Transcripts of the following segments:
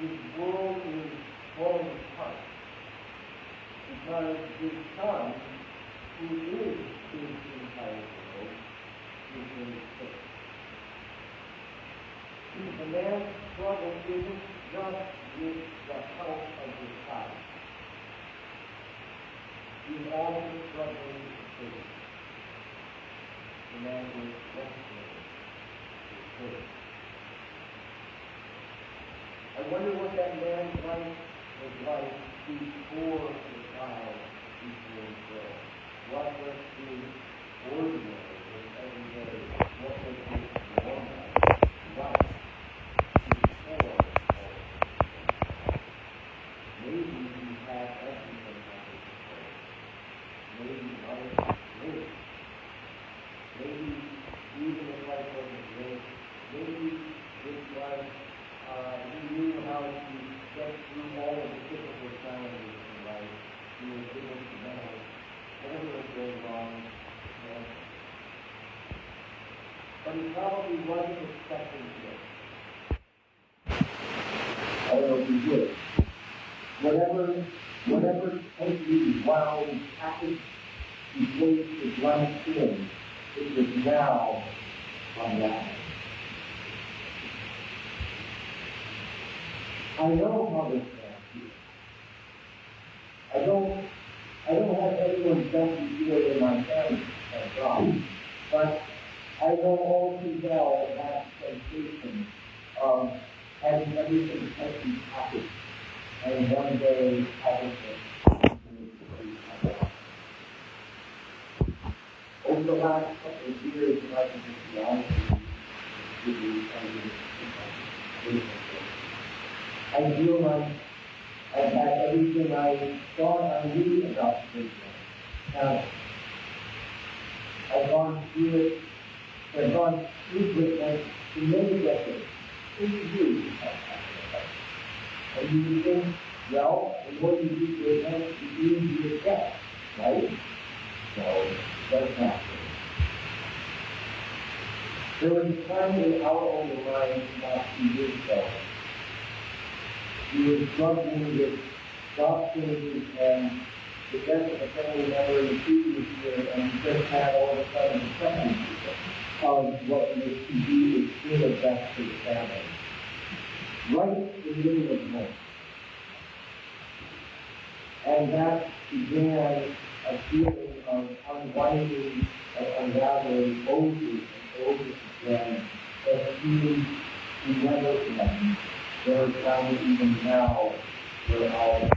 his world is falling apart. Because his son, who is his entire world, is very sick. The man's struggle isn't just with the health of his child. He's also struggling with faith. The man is desperate with faith. I wonder what that man's life was like before the child became ill. What was his ordinary, his everyday, what was his normal life before all of this? Maybe he had everything on his plate. Maybe life was great. Maybe even if life wasn't great, maybe it was he knew how to get through all of the typical challenges in life. He was able to manage whatever was going wrong. But he probably wasn't expecting this. Although he did. Whatever tightly wound package he placed his life in, it was now unraveled. I know how this man feels. I don't have anyone's best feel in my family, thank God. But I know all too well that sensation of having everything tightly packaged and one day having it. Over the last couple of years, if I can just be honest with you, I feel like I've had everything I thought I knew about this now. I've gone through it, I've gone through it for many decades. What do you do? And you think, well, the more you do business, the easier it gets, right? So, that's not true. There was a time in our own lives about 2 years ago. We were struggling with job changes and the death of a family member in the previous year, and we just had all of a sudden the second of what was to be a extreme death for the family. Right in the middle of the night. And that began a feeling of unwinding and unraveling over and over again that seemed to never end. There are times even now where our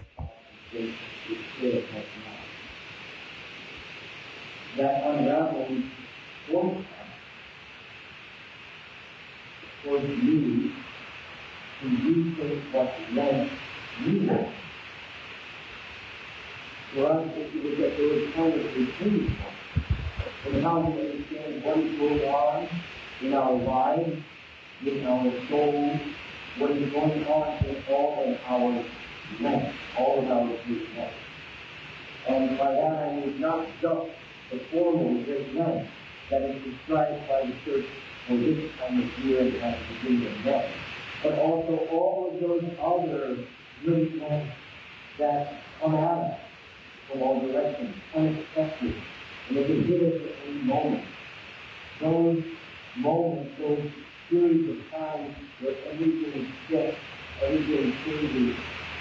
state is still at now. That unraveling won't force me to rethink what Lent means. For us, it was that there was kind of a change in how we understand what is going on in our lives, in our souls, what is going on in all of our Lent, all of our Greek Lent. And by that I mean not just the formal Great Lent that is described by the Church for this time of year at the beginning of Lent, but also all of those other Great Lents that come at us from all directions, unexpected, and they can hit us at any moment. Those moments, those periods of time where everything shifts, everything changes,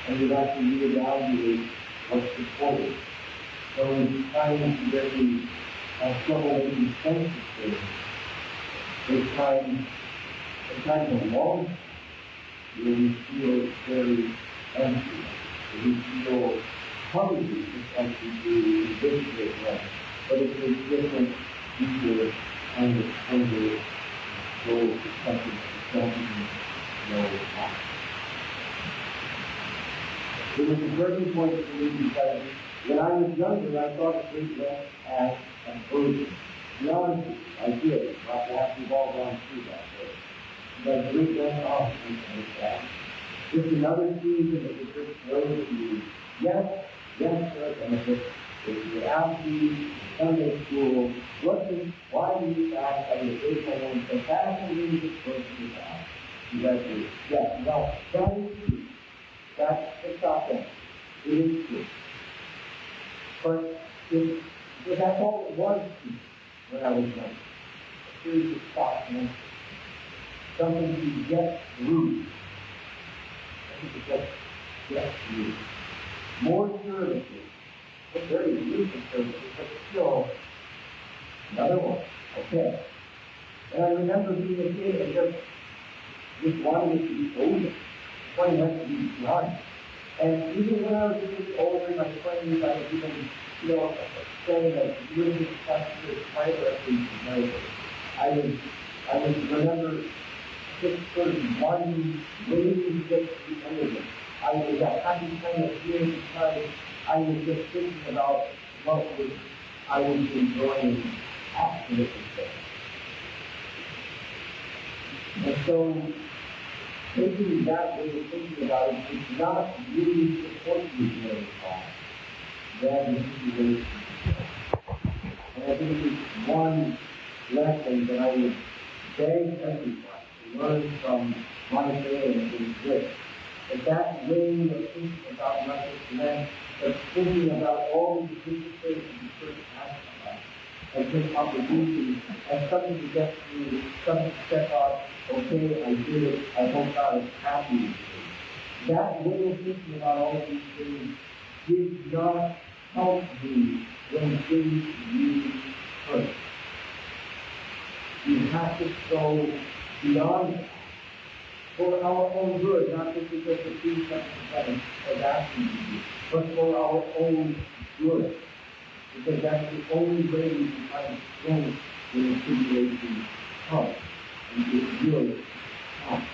and you have to reevaluate what's supported. Those times where we have trouble making sense of things, those times of long, where we feel very empty, where we feel probably just like we do in this great way, but it's a different, deeper kind of hunger, soul perspective that don't even know how. It was a turning point for me because when I was younger, I thought of Great Lent as an burden. To be honest with you, I did. Perhaps we've all gone through that. But Great Lent often is that. It's another season that the church throws to you. Yes, there are benefits. If you ask me, Sunday school, why do you fast on your faithful and say, fasting means it's supposed to be fast? Yes, well, that is true. just get you. More services, but very lucrative services, but still another one. Okay. And I remember being a kid and just wanting it to be over, wanting it to be done. And even when I was a bit older, my friends, I was even, saying that really just touch this fighter I would remember just sort of wanting, waiting to get to the end of it. I was a happy kind of feeling because I was just thinking about what I was enjoying after this thing. And so, taking that way of thinking about it is not really supporting you very far. That is the situation. And I think it's one lesson that I would beg everyone to learn from my failings is this. That way of thinking about not just Lent, but thinking about all the participants in the church has and take opportunities and something to get through, something to check off, okay, I did it, I hope God is happy with me. That way of thinking about all these things did not help me when things really hurt. You have to go beyond that for our own good, not just because the priest has asked you to do, but for our own good. Because that's the only way we can find strength when the situation comes. And it really comes.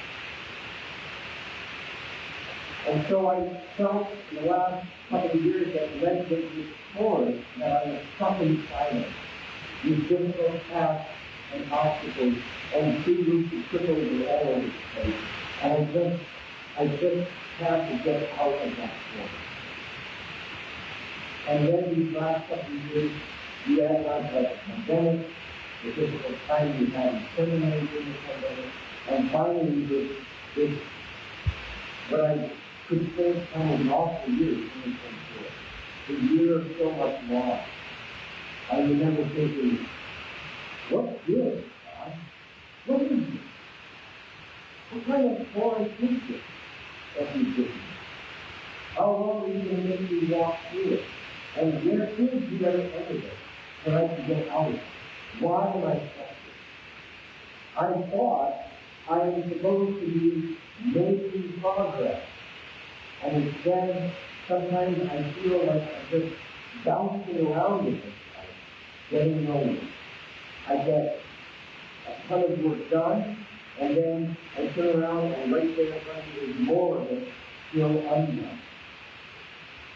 And so I felt in the last couple of years that Lent was this sword that I was stuck inside of. These difficult tasks and obstacles and tributes and cripples were all over the place. And I just had to get out of that sword. And then these last couple of years, we had like a pandemic, the difficult time we had in seminary during the pandemic, and finally this what I could say kind of an awful year, 2024. The year of so much loss. I remember thinking, what good, God? What is this? What kind of forest is this that you've given me? How long are you going to make me walk through it? And where is the other end of it that I can get out of it? Why am I stuck here? I thought I was supposed to be making progress. And instead, sometimes I feel like I'm just bouncing around in this life, getting nowhere. I get a ton of work done, and then I turn around and right there in front of me is more of it still undone.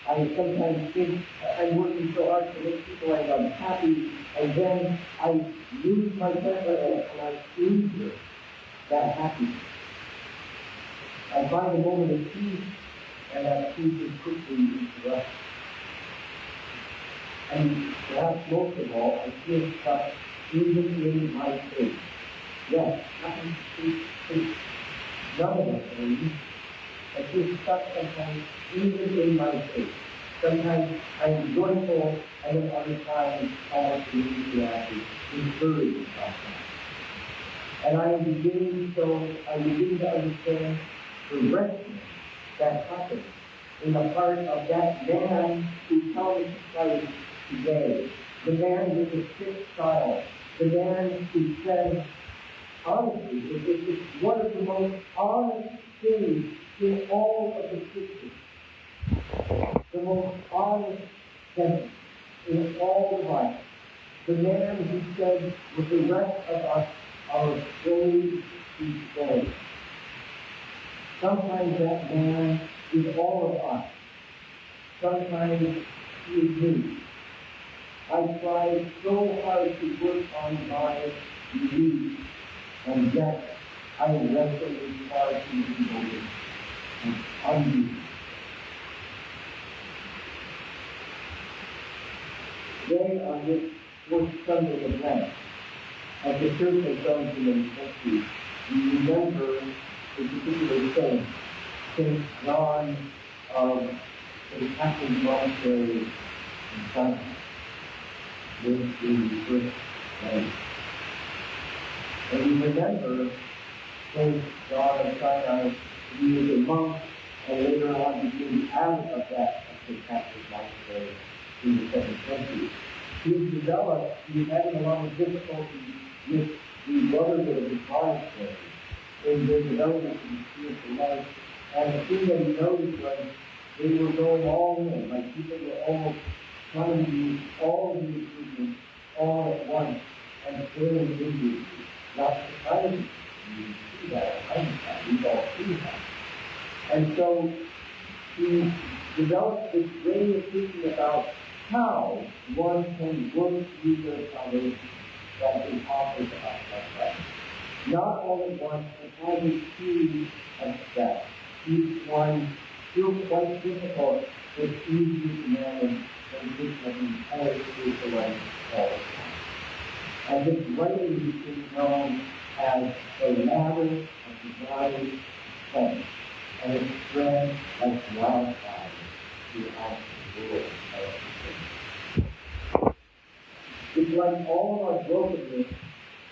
I sometimes think I'm working so hard to make people like I'm happy, and then I lose my temper and I injure that happiness. I find a moment of peace, and that peace is quickly interrupted. And perhaps most of all, I feel stuck even in my faith. Yes, nothing to none of us are used. I feel stuck sometimes even in my faith. Sometimes I am joyful, and then other times I have to be discouraged about that. And I am beginning to understand the wretchedness that happens in the heart of that man who comes to Christ today. The man with the sick child. The man who says, honestly, it's one of the most honest things in all of the scriptures. The most honest sentence in all the Bible. The man who said, with the rest of us, are slaves to sin. Sometimes that man is all of us. Sometimes he is me. I tried so hard to work on my belief, and yet I wrestle with far too devoted and unbelief. Today, on this fourth Sunday of Lent, as the church has done for many centuries, we remember a particular saint, St. John of the Catholic monastery in China, lived in the first century. And we remember St. John of China. He was a monk, and later on became out of that St. Patrick's Monastery in the 7th century. He's having a lot of difficulty with the brotherhood of his monastery in their development of the spiritual life. And the thing that he noticed was they were going all in, like people were almost trying to do all of the improvements all at once and failing individually. Not society. You see that, I understand, we all see that. And so he developed this way of thinking about how one can work through their salvation that is offered to us by Christ. Not all at once, but as a series of steps. Each one still quite difficult, but easier to manage than this of the entire spiritual life all the time. And this writing is known as the ladder of divided strength, and it spreads like wildfire throughout the world. It's like all of our brokenness.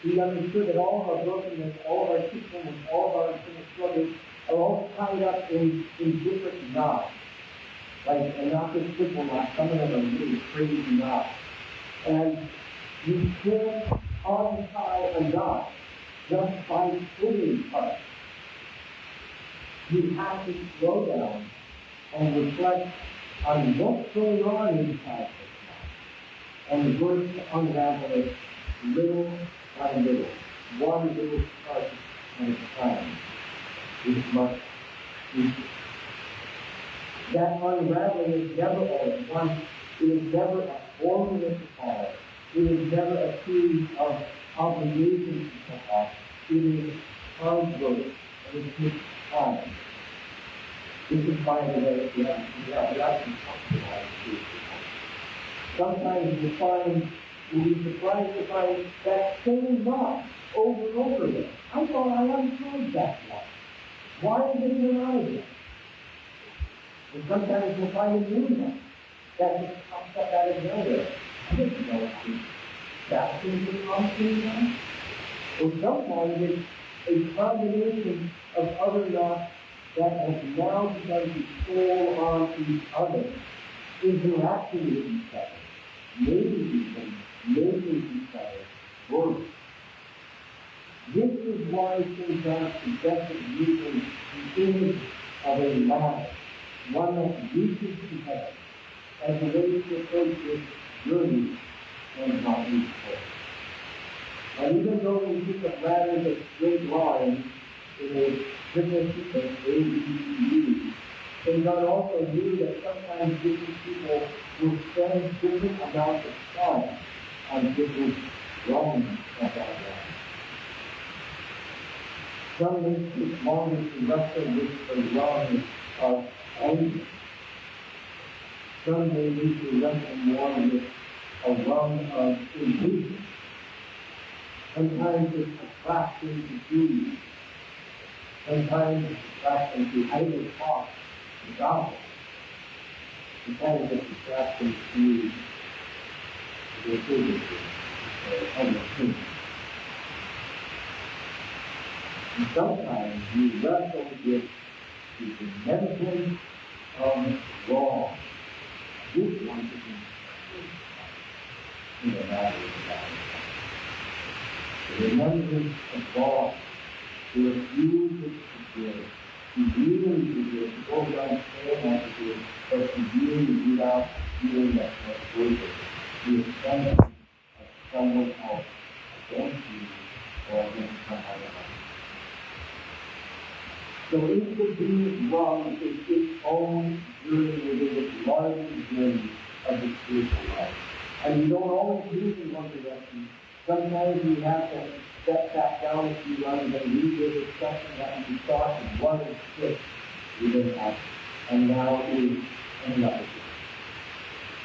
We understood that all of our brokenness, all of our sinfulness, all of our internal struggles are all tied up in different knots. Like, and not just simple knots, some of them are really crazy knots. And you can't untie a knot just by pulling apart. You have to slow down and reflect on what's going on inside this knot and work to unravel it little by little, one little part at a time. It's much easier. That unraveling is never all at once. It is never a formula to follow. It is never a series of obligations to fulfill. It is hard work, and it takes time. This is, by the way, we actually talked about it. Sometimes you'll be surprised to find that same knot over and over again. I thought I untied that one. Why is it around again? And sometimes you'll find a new one that just pops up out of nowhere. I didn't know that's going to be possible now. Or sometimes it's a combination of other knots that have now begun to fall on each other, interacting with each other, making each other work. This is why St. John suggested using the image of a ladder, one that reaches to heaven, as a way to approach this journey and not reach forward. And even though we think of ladders as straight lines in a triple sequence, A, B, C, D, St. John also knew that sometimes different people will spend different amounts of time on different rungs of that ladder. Some may take longer to wrestle with the rung of anger. Some may need to wrestle more with a rung of impatience. Sometimes it's attraction to duty. Sometimes it's attraction to idle talk and gossip. Sometimes it's attraction to the activity or other things. And sometimes you wrestle with the remembrance of wrong. This one is in the matter of God. The remembrance of wrong, to refuse to forgive, to really forgive, to go down saying that to do, but to really without feeling that worth it. The offense of someone else against you or against somebody else. So inconvenient wrong is its own journey within this larger journey of the spiritual life. And you don't always move in one direction. Sometimes you have to step back down a few runs and revisit something that you thought was fit within us, and now is in the opposite.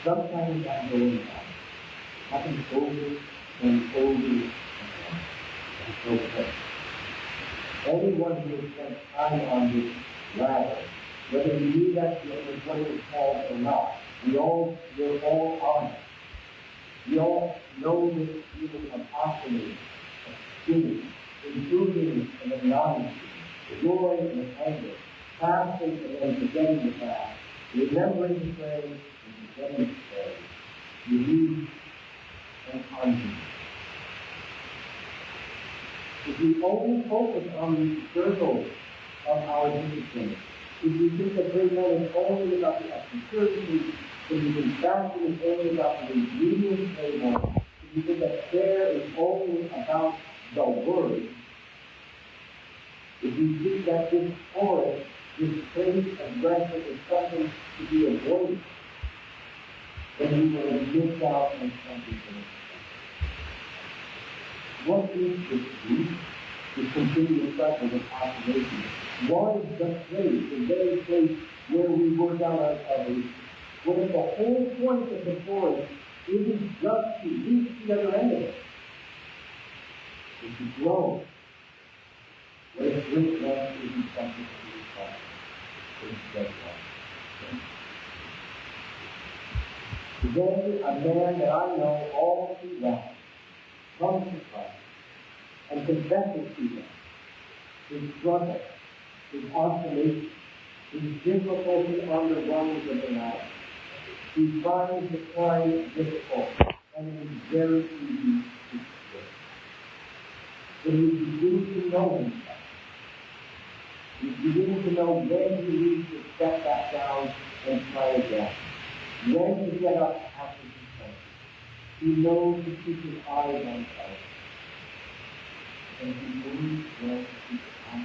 Sometimes that goes on. Happens over and over and over. Okay. Anyone who has spent time on this ladder, whether you knew that was what it was called or not, we're all on it. We all know this feeling of oscillating, of spinning, improving and acknowledging, joy and anger, fasting and then forgetting to fast, remembering to pray and forgetting to pray, relief and unbelief. If we only focus on the circle of our discipline, if we think that prayer is only about the activity, if we think fasting is only about the ingredients table, if we think that prayer is only about the word, if we think that this forest, this place of blessing is something to be avoided, then we will have missed out on something for us. What is this week? This continuous cycle of observation. What is the place, the very place where we work out our salvation? What if the whole point of the forest isn't just to reach the other end of it, but to grow? What if this land isn't something to be taught? Today, a man that I know all too well comes to Christ and confesses to him his struggle, his oscillation, his difficulty on the rungs of the ladder. He finds the climb difficult, and it is very easy to quit. When he begins to know himself, he begins to know when he needs to step back down and try again, when to get up after his faith. He knows to keep his eyes on Christ. And he moves well to keep on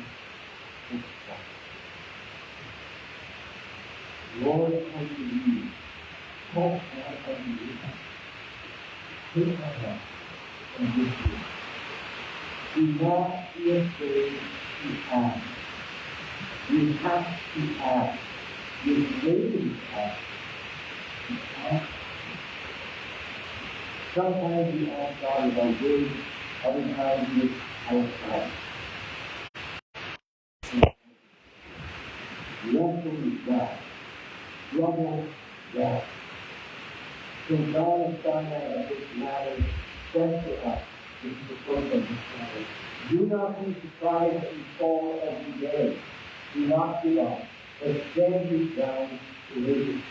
his trust. Lord, come to you. Help us and you. Take our help and give you. Do not be afraid to ask. You have to ask. You're waiting to ask. To ask. Sometimes we ask God about words, other times we outside. Wrestle with God. Struggle God. So God has done that at this matter, sent to us. This is the purpose of this matter. Do not be surprised that you fall every day. Do not give up, but stand you down to raise your feet.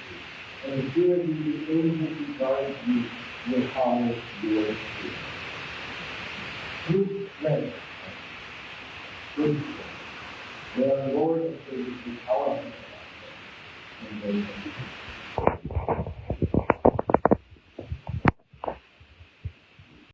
And the fear of you, the angels who guard you, will honor your feet. Good strength. Good strength. The Lord and Savior is our and